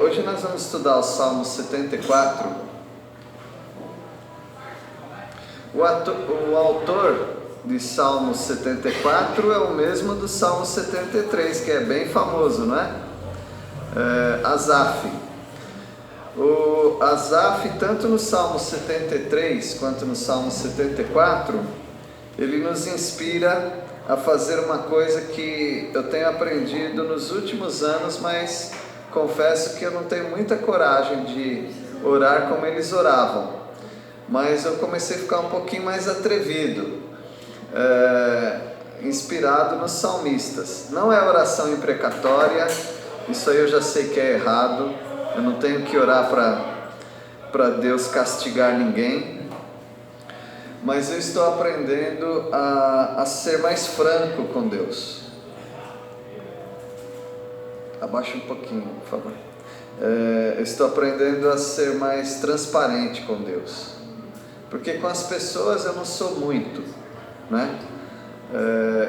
Hoje nós vamos estudar o Salmo 74. O autor de Salmo 74 é o mesmo do Salmo 73, que é bem famoso, não é? Asaf. O Asaf, tanto no Salmo 73 quanto no Salmo 74, ele nos inspira a fazer uma coisa que eu tenho aprendido nos últimos anos, mas confesso que eu não tenho muita coragem de orar como eles oravam. Mas eu comecei a ficar um pouquinho mais atrevido, inspirado nos salmistas. Não é oração imprecatória, isso aí eu já sei que é errado. Eu não tenho que orar para Deus castigar ninguém. Mas eu estou aprendendo a ser mais franco com Deus. Abaixa um pouquinho, por favor. Eu estou aprendendo a ser mais transparente com Deus. Porque com as pessoas eu não sou muito, né?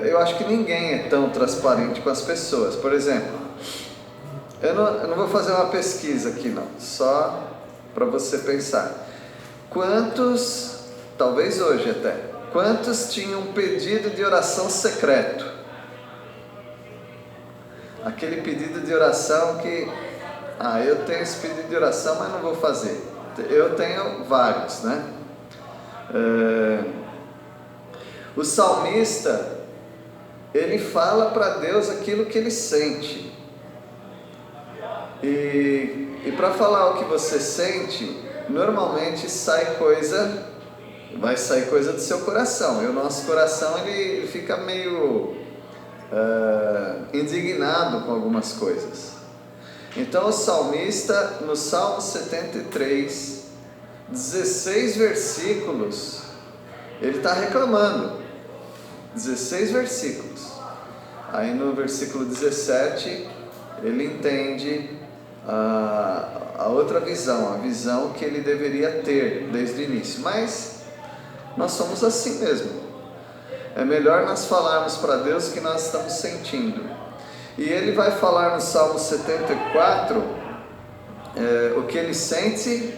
Eu acho que ninguém é tão transparente com as pessoas. Por exemplo, eu não vou fazer uma pesquisa aqui não, só para você pensar. Quantos, talvez hoje até, quantos tinham um pedido de oração secreto? Aquele pedido de oração que, eu tenho esse pedido de oração, mas não vou fazer. Eu tenho vários, né? O salmista, ele fala para Deus aquilo que ele sente. E para falar o que você sente, normalmente vai sair coisa do seu coração. E o nosso coração ele fica meio indignado com algumas coisas. Então o salmista, no Salmo 73, 16 versículos, ele está reclamando. 16 versículos. Aí no versículo 17, ele entende a outra visão, a visão que ele deveria ter desde o início. Mas nós somos assim mesmo. É melhor nós falarmos para Deus o que nós estamos sentindo. E ele vai falar no Salmo 74 o que ele sente.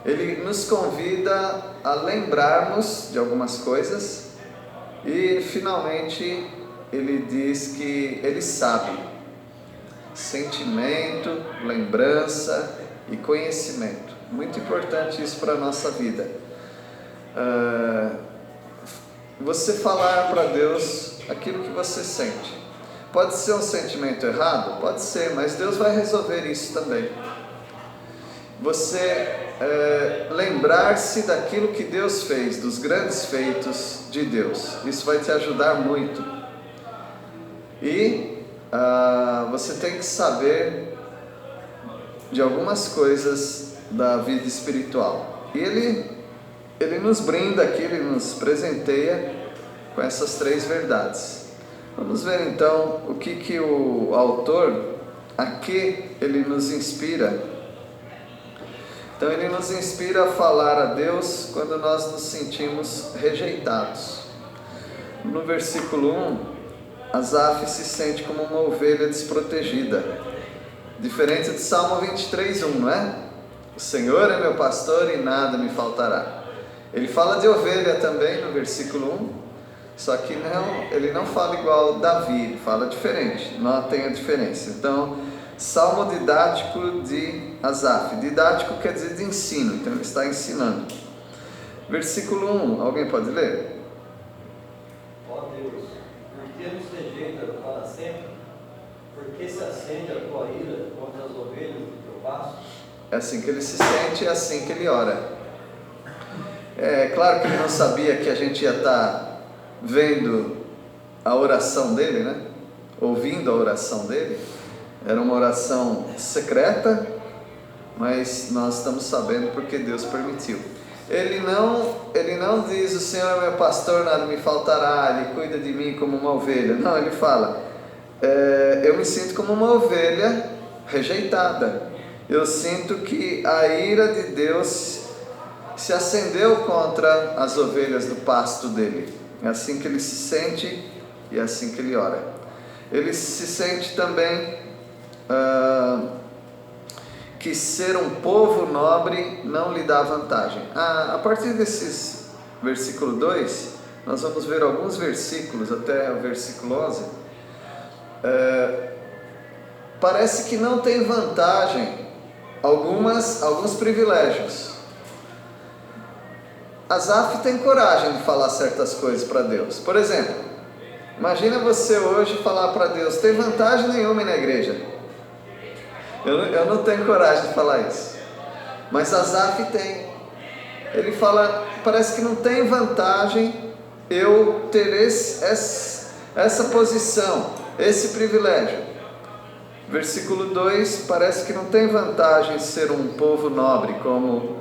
Ele nos convida a lembrarmos de algumas coisas. E finalmente ele diz que ele sabe. Sentimento, lembrança e conhecimento. Muito importante isso para a nossa vida. Você falar para Deus aquilo que você sente. Pode ser um sentimento errado? Pode ser, mas Deus vai resolver isso também. Você lembrar-se daquilo que Deus fez, dos grandes feitos de Deus. Isso vai te ajudar muito. E você tem que saber de algumas coisas da vida espiritual. E ele nos brinda aqui, ele nos presenteia com essas 3 verdades. Vamos ver então o que o autor, a que ele nos inspira. Então ele nos inspira a falar a Deus quando nós nos sentimos rejeitados. No versículo 1, Asaf se sente como uma ovelha desprotegida. Diferente do Salmo 23:1, não é? O Senhor é meu pastor e nada me faltará. Ele fala de ovelha também no versículo 1, só que ele não fala igual Davi, ele fala diferente. Notem a diferença. Então, Salmo didático de Asaf. Didático quer dizer de ensino, então ele está ensinando. Versículo 1, alguém pode ler? Ó Deus, por que nos rejeita para sempre? Por que se acende a tua ira contra as ovelhas do teu pasto? É assim que ele se sente, é assim que ele ora. É claro que ele não sabia que a gente ia estar vendo a oração dele, né? Ouvindo a oração dele. Era uma oração secreta, mas nós estamos sabendo porque Deus permitiu. Ele não diz, o Senhor é meu pastor, nada me faltará, Ele cuida de mim como uma ovelha. Não, ele fala, eu me sinto como uma ovelha rejeitada. Eu sinto que a ira de Deus se acendeu contra as ovelhas do pasto dele. É assim que ele se sente e é assim que ele ora. Ele se sente também que ser um povo nobre não lhe dá vantagem. A partir desses versículo 2, nós vamos ver alguns versículos, até o versículo 11, parece que não tem vantagem, alguns privilégios. Asaf tem coragem de falar certas coisas para Deus. Por exemplo, imagina você hoje falar para Deus: tem vantagem nenhuma ir na igreja. Eu não tenho coragem de falar isso, mas Asaf tem. Ele fala: parece que não tem vantagem eu ter essa posição, esse privilégio. Versículo 2, parece que não tem vantagem ser um povo nobre como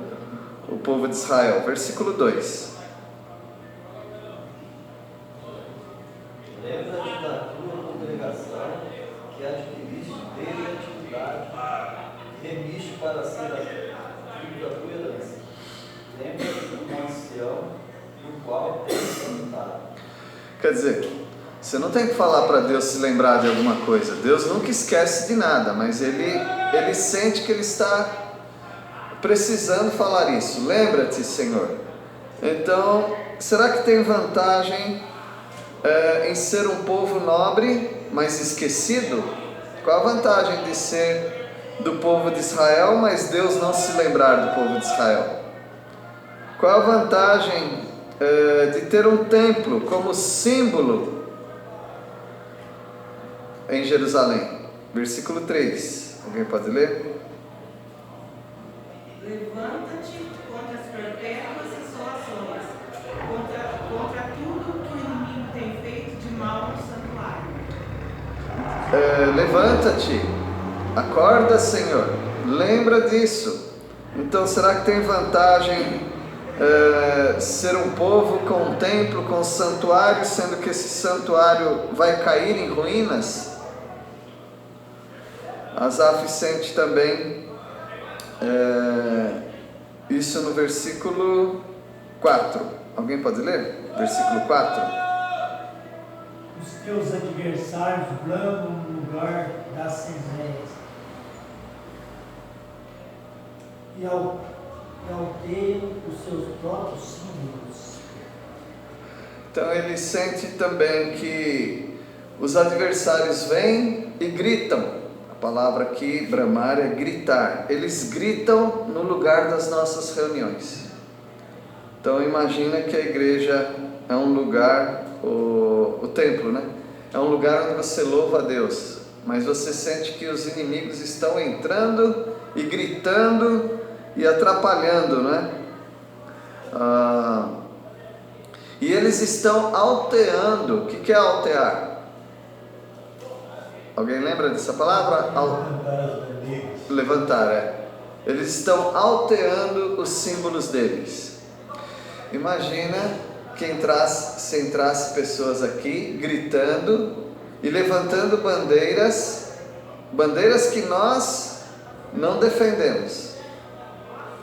o povo de Israel. Versículo 2. Lembra-te da tua congregação que adquiriste dele a atividade, remiste para ser a tribo da tua herança. Lembra-te do ancião, do qual tens sentado. Quer dizer, você não tem que falar para Deus se lembrar de alguma coisa. Deus nunca esquece de nada, mas ele sente que ele está precisando falar isso. Lembra-te, Senhor. Então, será que tem vantagem em ser um povo nobre, mas esquecido? Qual a vantagem de ser do povo de Israel, mas Deus não se lembrar do povo de Israel? Qual a vantagem de ter um templo como símbolo em Jerusalém? Versículo 3. Alguém pode ler? Levanta-te contra as perpétuas assolações, contra tudo que o inimigo tem feito de mal no santuário. Levanta-te, acorda, Senhor, lembra disso. Então, será que tem vantagem ser um povo com um templo, com um santuário, sendo que esse santuário vai cair em ruínas? Asaf sente também isso no versículo 4. Alguém pode ler? Versículo 4. Os teus adversários bramam no lugar das ceneiras e alteiam os seus próprios símbolos. Então ele sente também que os adversários vêm e gritam. A palavra aqui, bramar, é gritar. Eles gritam no lugar das nossas reuniões. Então imagina que a igreja é um lugar, o templo, né? É um lugar onde você louva a Deus, mas você sente que os inimigos estão entrando e gritando e atrapalhando, né? E eles estão alteando. O que é altear? Alguém lembra dessa palavra? Levantar, Eles estão alteando os símbolos deles. Imagina que se entrasse pessoas aqui gritando e levantando bandeiras que nós não defendemos,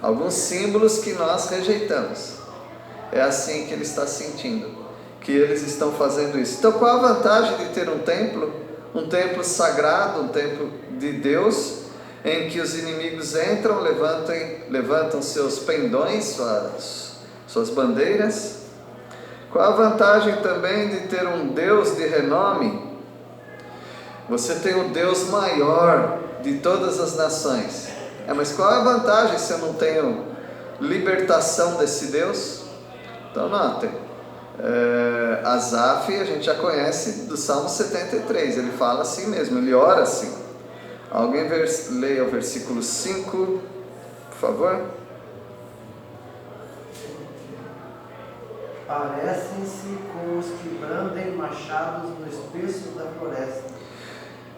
alguns símbolos que nós rejeitamos. É assim que ele está sentindo, que eles estão fazendo isso. Então, qual a vantagem de ter um templo sagrado, um templo de Deus, em que os inimigos entram, levantam seus pendões, suas bandeiras? Qual a vantagem também de ter um Deus de renome? Você tem o Deus maior de todas as nações. Mas qual é a vantagem se eu não tenho libertação desse Deus? Então notem, Asaf a gente já conhece do Salmo 73, ele fala assim mesmo, ele ora assim. Alguém leia o versículo 5, por favor. Parecem-se com os que brandem machados no espesso da floresta.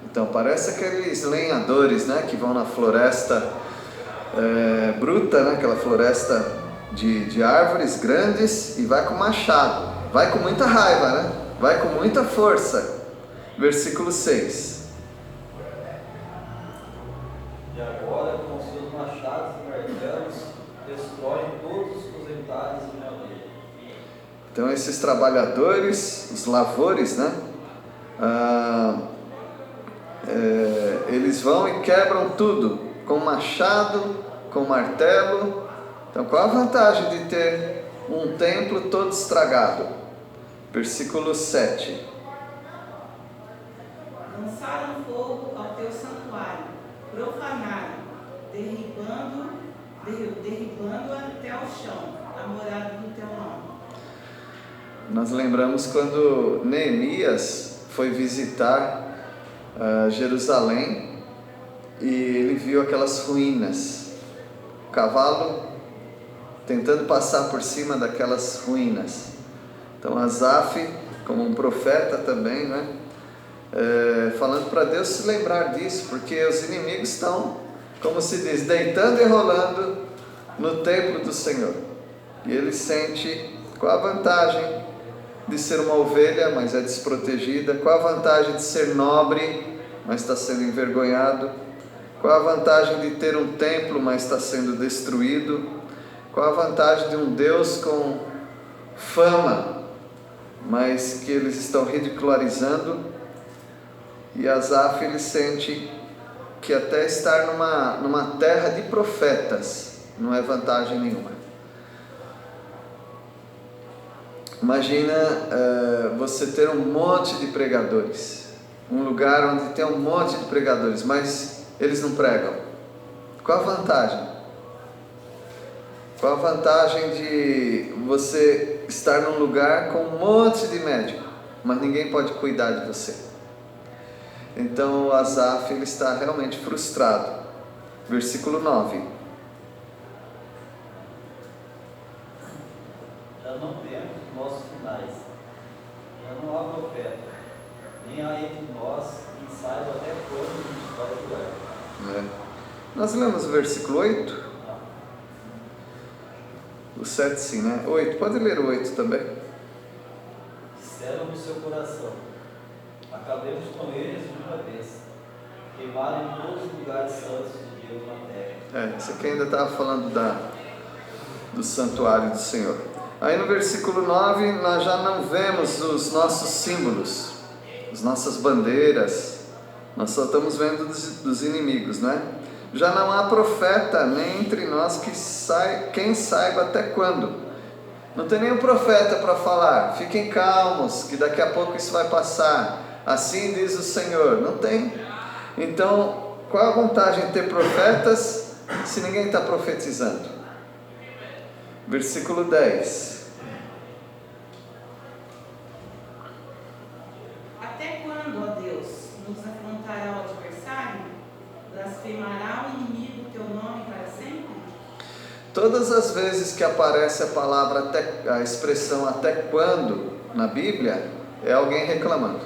Então parece aqueles lenhadores, né, que vão na floresta bruta, né, aquela floresta de árvores grandes, e vai com machado, vai com muita raiva, né? Vai com muita força. Versículo 6. E agora, com seus machados e martelos, destroem todos os entalhes de madeira. Então esses trabalhadores, os lavores, né? Eles vão e quebram tudo. com machado, com martelo. Então qual a vantagem de ter um templo todo estragado? Versículo 7. Lançaram fogo ao teu santuário, profanaram, derribando até o chão, a morada do teu nome. Nós lembramos quando Neemias foi visitar Jerusalém e ele viu aquelas ruínas, o cavalo tentando passar por cima daquelas ruínas. Então Asaf, como um profeta também, né? Falando para Deus se lembrar disso, porque os inimigos estão, como se diz, deitando e rolando no templo do Senhor. E ele sente qual a vantagem de ser uma ovelha, mas é desprotegida, qual a vantagem de ser nobre, mas está sendo envergonhado, qual a vantagem de ter um templo, mas está sendo destruído, qual a vantagem de um Deus com fama, mas que eles estão ridicularizando. E Asaf, ele sente que até estar numa terra de profetas não é vantagem nenhuma. Imagina você ter um monte de pregadores, um lugar onde tem um monte de pregadores, mas eles não pregam. Qual a vantagem? Qual a vantagem de você estar num lugar com um monte de médico, mas ninguém pode cuidar de você? Então Asaf, ele está realmente frustrado. Versículo 9. Já não temos nossos finais, já não há profeta, nem há entre nós quem saiba até quando a gente vai jurar. Nós lemos o versículo 8? O 7 sim, né? 8, pode ler o 8 também. Disseram no seu coração: acabemos com eles de uma vez, queimaram em todos os lugares santos de Deus na terra. Isso aqui ainda estava falando do santuário do Senhor. Aí no versículo 9 nós já não vemos os nossos símbolos, as nossas bandeiras, nós só estamos vendo dos inimigos, né? Já não há profeta nem entre nós quem saiba até quando. Não tem nenhum profeta para falar, fiquem calmos, que daqui a pouco isso vai passar, assim diz o Senhor. Não tem. Então, qual a vantagem de ter profetas se ninguém está profetizando? Versículo 10. Até quando, ó Deus, nos afrontará o adversário? Blasfemará o inimigo teu nome para sempre? Todas as vezes que aparece a palavra, a expressão até quando na Bíblia, é alguém reclamando.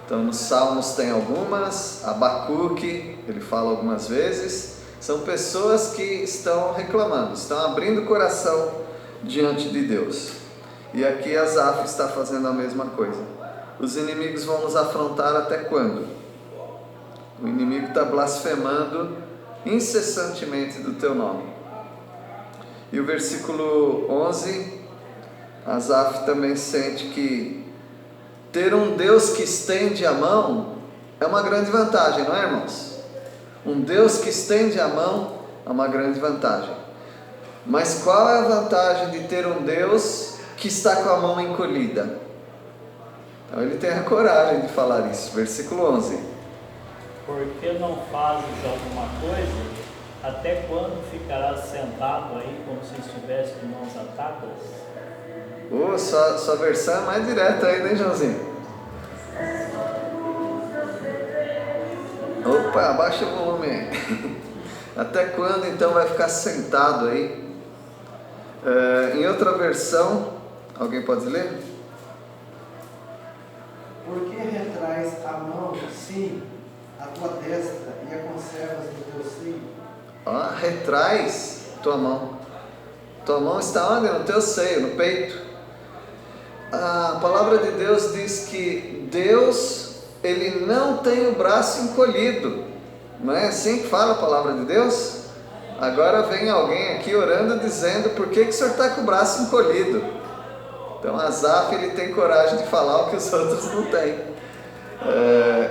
Então nos Salmos tem algumas, Abacuque, ele fala algumas vezes, são pessoas que estão reclamando, estão abrindo o coração diante de Deus. E aqui Asaf está fazendo a mesma coisa. Os inimigos vão nos afrontar até quando? O inimigo está blasfemando incessantemente do teu nome. E o versículo 11, Asaf também sente que ter um Deus que estende a mão é uma grande vantagem, não é, irmãos? Um Deus que estende a mão é uma grande vantagem. Mas qual é a vantagem de ter um Deus que está com a mão encolhida? Então ele tem a coragem de falar isso. Versículo 11. Por que não fazes alguma coisa? Até quando ficarás sentado aí como se estivesse de mãos atadas? Sua versão é mais direta aí, né, Joãozinho? Opa, abaixa o volume aí. Até quando então vai ficar sentado aí? Em outra versão, alguém pode ler? Por que retrais a mão, sim, a tua destra e a conservas no teu seio? Retrais tua mão. Tua mão está onde? No teu seio, no peito. A palavra de Deus diz que Deus, ele não tem o braço encolhido. Não é assim que fala a palavra de Deus? Agora vem alguém aqui orando dizendo por que o senhor está com o braço encolhido. Então Asaf, ele tem coragem de falar o que os outros não têm.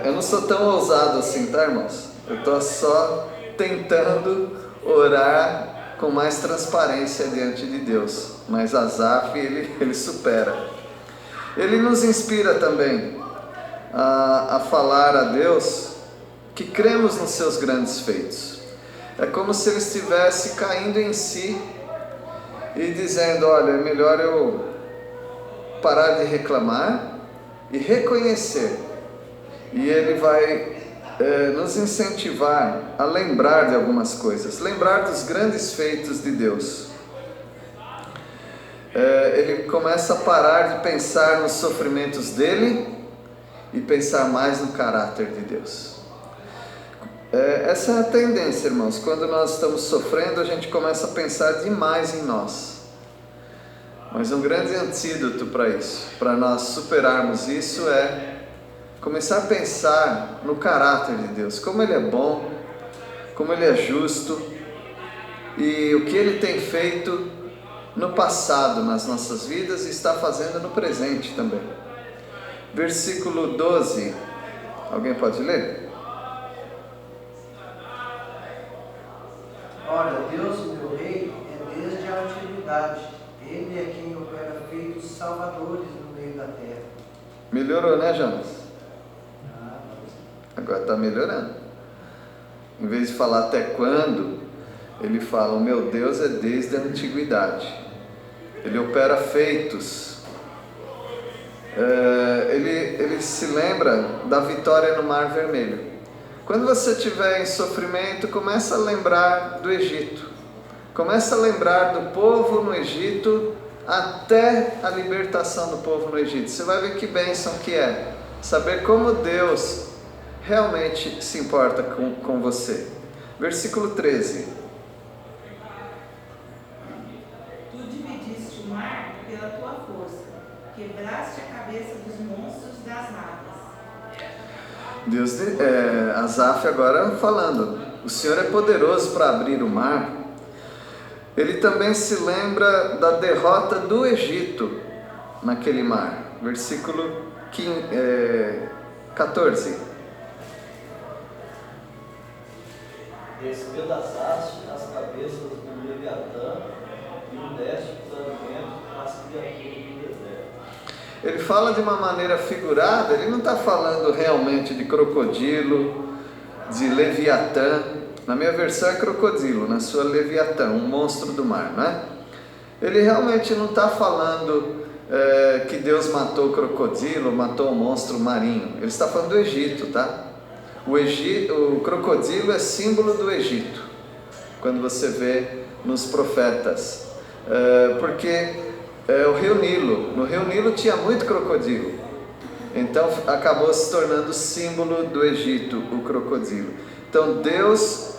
Eu não sou tão ousado assim, tá, irmãos? Eu estou só tentando orar com mais transparência diante de Deus. Mas Asaf, ele supera. Ele nos inspira também a falar a Deus que cremos nos seus grandes feitos. É como se ele estivesse caindo em si e dizendo: olha, é melhor eu parar de reclamar e reconhecer. E ele vai nos incentivar a lembrar de algumas coisas, lembrar dos grandes feitos de Deus. Ele começa a parar de pensar nos sofrimentos dele e pensar mais no caráter de Deus. Essa é a tendência, irmãos. Quando nós estamos sofrendo, a gente começa a pensar demais em nós. Mas um grande antídoto para isso, para nós superarmos isso, é começar a pensar no caráter de Deus, como Ele é bom, como Ele é justo e o que Ele tem feito no passado nas nossas vidas e está fazendo no presente também. Versículo 12, alguém pode ler? Ora, Deus, meu Rei, é desde a antiguidade. Ele é quem opera feitos salvadores no meio da terra. Melhorou, né, Jonas? Agora está melhorando. Em vez de falar até quando, ele fala: o meu Deus é desde a antiguidade. Ele opera feitos. Ele se lembra da vitória no Mar Vermelho. Quando você estiver em sofrimento, começa a lembrar do Egito. Começa a lembrar do povo no Egito até a libertação do povo no Egito. Você vai ver que bênção que é saber como Deus realmente se importa com você. Versículo 13. Tu dividiste o mar pela tua força, quebraste a cabeça dos monstros das águas. Asaf agora falando: o Senhor é poderoso para abrir o mar. Ele também se lembra da derrota do Egito naquele mar. Versículo 14. Despedaçaste as cabeças do Leviatã e o deste para o vento às criaturas do deserto. Ele fala de uma maneira figurada, ele não está falando realmente de crocodilo, de Leviatã. Na minha versão é crocodilo, na sua Leviatã, um monstro do mar, não é? Ele realmente não está falando que Deus matou o crocodilo, matou o monstro marinho. Ele está falando do Egito, tá? O crocodilo é símbolo do Egito, quando você vê nos profetas, porque o Rio Nilo, no Rio Nilo tinha muito crocodilo, então acabou se tornando símbolo do Egito, o crocodilo. Então Deus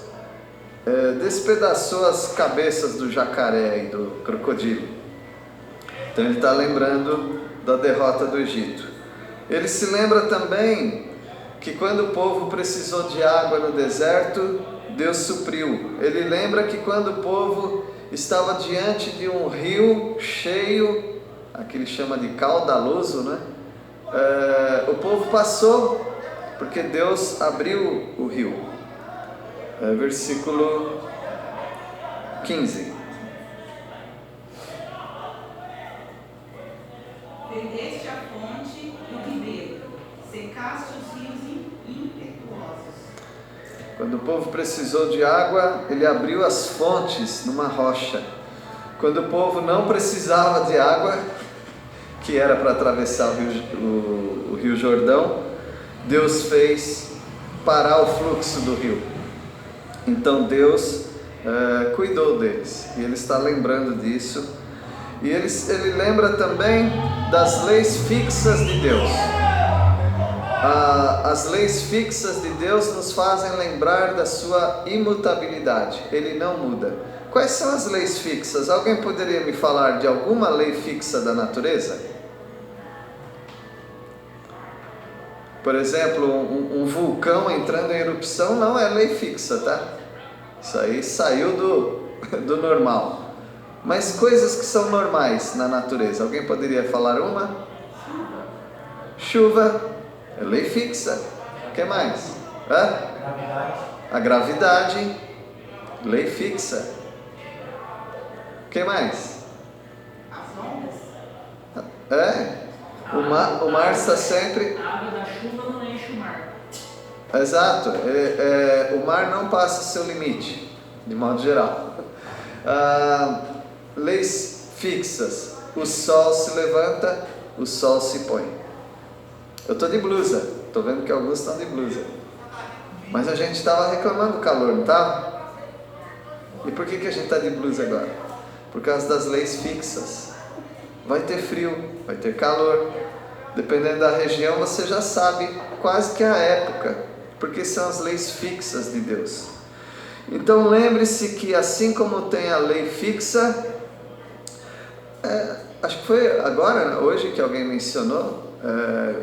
despedaçou as cabeças do jacaré e do crocodilo. Então ele está lembrando da derrota do Egito. Ele se lembra também que quando o povo precisou de água no deserto, Deus supriu. Ele lembra que quando o povo estava diante de um rio cheio, aqui ele chama de caudaloso, né? O povo passou, porque Deus abriu o rio. Versículo 15. Fendeste a fonte do ribeiro, secaste os rios impetuosos. Quando o povo precisou de água, ele abriu as fontes numa rocha. Quando o povo não precisava de água, que era para atravessar o rio Jordão, Deus fez parar o fluxo do rio. Então Deus cuidou deles, e Ele está lembrando disso. E ele lembra também das leis fixas de Deus. As leis fixas de Deus nos fazem lembrar da sua imutabilidade. Ele não muda. Quais são as leis fixas? Alguém poderia me falar de alguma lei fixa da natureza? Por exemplo, um vulcão entrando em erupção não é lei fixa, tá? Isso aí saiu do normal. Mas coisas que são normais na natureza, alguém poderia falar uma? Chuva é lei fixa. O que mais? Gravidade. A gravidade, lei fixa. O que mais? As ondas. O mar está sempre... A água da chuva não enche o mar. Exato, o mar não passa o seu limite, de modo geral. Leis fixas, o sol se levanta, o sol se põe. Eu estou de blusa, estou vendo que alguns estão de blusa, mas a gente estava reclamando do calor, não estava? E por que a gente está de blusa agora? Por causa das leis fixas. Vai ter frio, vai ter calor, dependendo da região você já sabe quase que a época, porque são as leis fixas de Deus. Então lembre-se que assim como tem a lei fixa, acho que foi agora, hoje que alguém mencionou,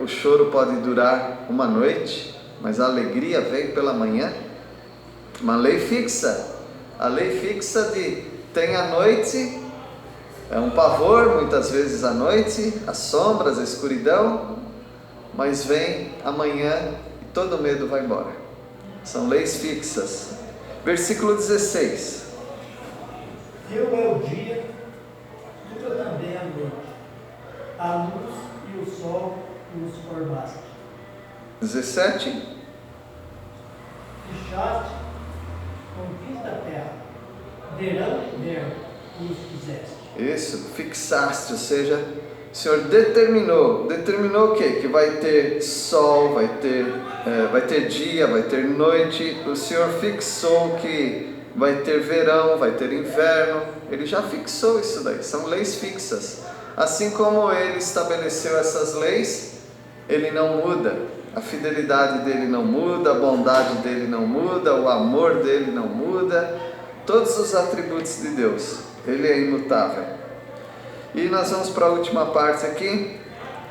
o choro pode durar uma noite, mas a alegria vem pela manhã. Uma lei fixa, a lei fixa tem a noite, é um pavor muitas vezes à noite, as sombras, a escuridão, mas vem amanhã e todo medo vai embora. São leis fixas. Versículo 16. Eu é o dia, tu também a noite, a luz e o sol nos formaste. 17. Fechaste com fins da terra, verão e inverno, e os fizeste. Isso, fixaste, ou seja, o Senhor determinou o quê? Que vai ter sol, vai ter dia, vai ter noite. O Senhor fixou que vai ter verão, vai ter inverno. Ele já fixou isso daí, são leis fixas. Assim como Ele estabeleceu essas leis, Ele não muda. A fidelidade dele não muda, a bondade dele não muda, o amor dele não muda. Todos os atributos de Deus, Ele é imutável. E nós vamos para a última parte aqui.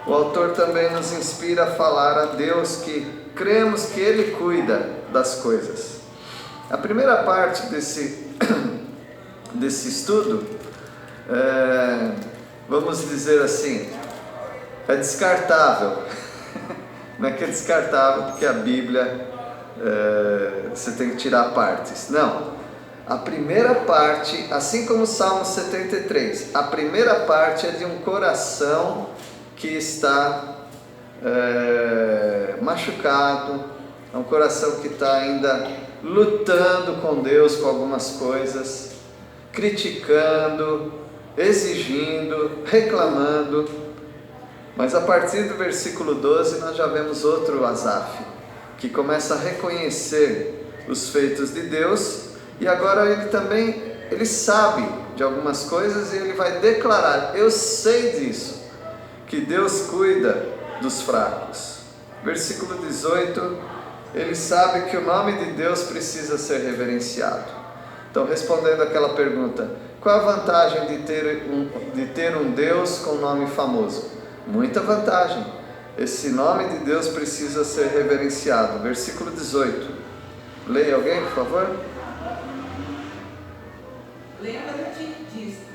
O autor também nos inspira a falar a Deus que cremos que Ele cuida das coisas. A primeira parte desse estudo, vamos dizer assim, é descartável. Não é que é descartável porque a Bíblia você tem que tirar partes. Não. A primeira parte, assim como o Salmo 73, a primeira parte é de um coração que está machucado, é um coração que está ainda lutando com Deus com algumas coisas, criticando, exigindo, reclamando. Mas a partir do versículo 12 nós já vemos outro Asaf, que começa a reconhecer os feitos de Deus. E agora ele sabe de algumas coisas e ele vai declarar: eu sei disso, que Deus cuida dos fracos. Versículo 18, ele sabe que o nome de Deus precisa ser reverenciado. Então, respondendo aquela pergunta, qual a vantagem de ter um Deus com nome famoso? Muita vantagem. Esse nome de Deus precisa ser reverenciado. Versículo 18. Leia alguém, por favor. Lembra-te disto,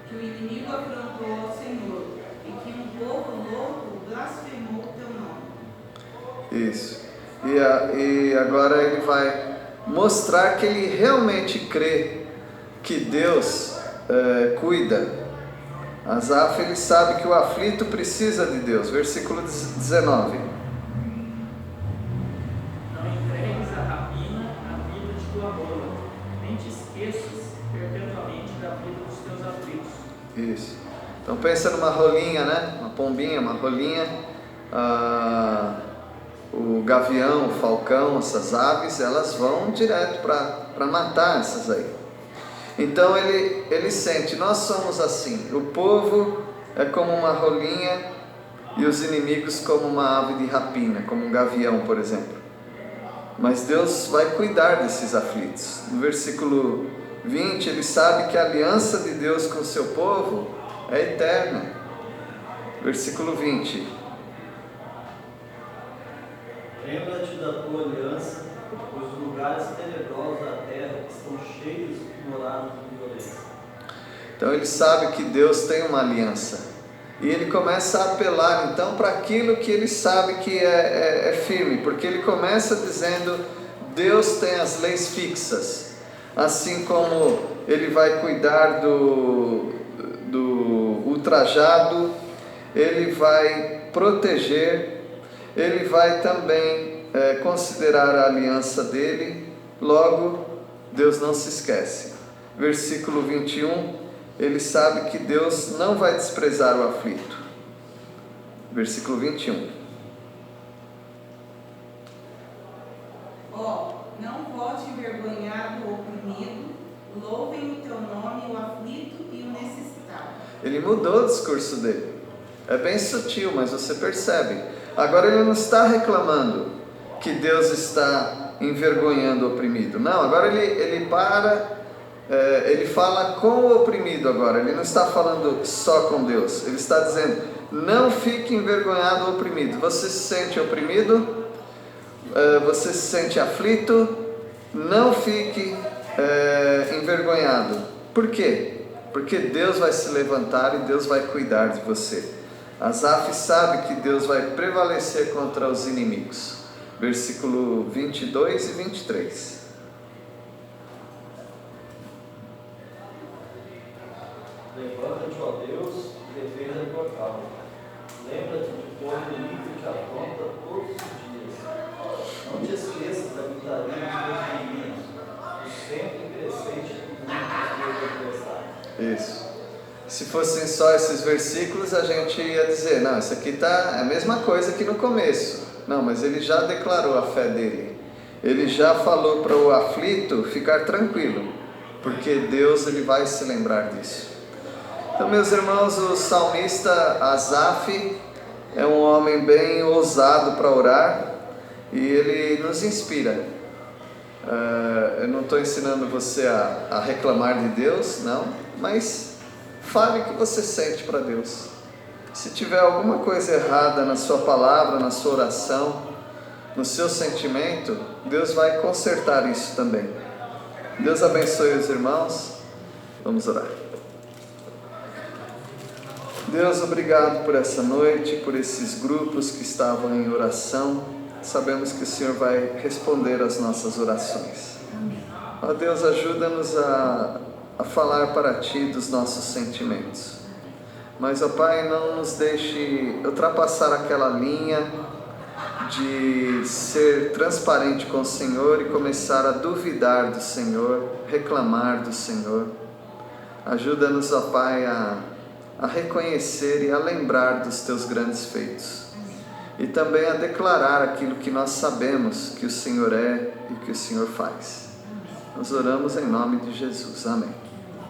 que o inimigo afrontou ao Senhor, e que um povo louco blasfemou o teu nome. Isso. E agora ele vai mostrar que ele realmente crê que Deus cuida. Asaf, ele sabe que o aflito precisa de Deus. Versículo 19. Não entregues a rapina a vida de tua bola, nem te esqueças perpetuamente da vida dos teus aflitos. Isso. Então pensa numa rolinha, né? Uma pombinha, uma rolinha. O gavião, o falcão, essas aves, elas vão direto para matar essas aí. Então ele sente, nós somos assim. O povo é como uma rolinha e os inimigos como uma ave de rapina, como um gavião, por exemplo. Mas Deus vai cuidar desses aflitos. No versículo 20, ele sabe que a aliança de Deus com o seu povo é eterna. Versículo 20. Lembra-te da tua aliança, pois os lugares tenebrosos da terra estão cheios de morados de violência. Então ele sabe que Deus tem uma aliança. E ele começa a apelar então para aquilo que ele sabe que é firme. Porque ele começa dizendo: Deus tem as leis fixas, assim como Ele vai cuidar do ultrajado, Ele vai proteger, Ele vai também considerar a aliança dele. Logo, Deus não se esquece. Versículo 21, ele sabe que Deus não vai desprezar o aflito. Versículo 21. Não volte envergonhado o oprimido, louvem o teu nome o aflito e o necessitado. Ele mudou o discurso dele. É bem sutil, mas você percebe. Agora ele não está reclamando que Deus está envergonhando o oprimido. Não, agora ele fala com o oprimido agora. Ele não está falando só com Deus. Ele está dizendo, não fique envergonhado o oprimido. Você se sente oprimido? Você se sente aflito? Não fique envergonhado. Por quê? Porque Deus vai se levantar e Deus vai cuidar de você. Asaf sabe que Deus vai prevalecer contra os inimigos. Versículo 22 e 23. Levanta-te, ó Deus, e defenda a tua causa. Lembra-te de como o ímpio te afronta todos os dias. Não te esqueças da gritaria dos teus inimigos, o sempre crescente dos teus adversários. Isso. Se fossem só esses versículos, a gente ia dizer, não, isso aqui é a mesma coisa que no começo. Não, mas ele já declarou a fé dele. Ele já falou para o aflito ficar tranquilo, porque Deus ele vai se lembrar disso. Então, meus irmãos, o salmista Asaf é um homem bem ousado para orar e ele nos inspira. Eu não estou ensinando você a reclamar de Deus, não, mas fale o que você sente para Deus. Se tiver alguma coisa errada na sua palavra, na sua oração, no seu sentimento, Deus vai consertar isso também. Deus abençoe os irmãos. Vamos orar. Deus, obrigado por essa noite, por esses grupos que estavam em oração. Sabemos que o Senhor vai responder às nossas orações. Ó Deus, ajuda-nos a falar para Ti dos nossos sentimentos. Mas, ó Pai, não nos deixe ultrapassar aquela linha de ser transparente com o Senhor e começar a duvidar do Senhor, reclamar do Senhor. Ajuda-nos, ó Pai, a reconhecer e a lembrar dos Teus grandes feitos. E também a declarar aquilo que nós sabemos que o Senhor é e que o Senhor faz. Nós oramos em nome de Jesus. Amém.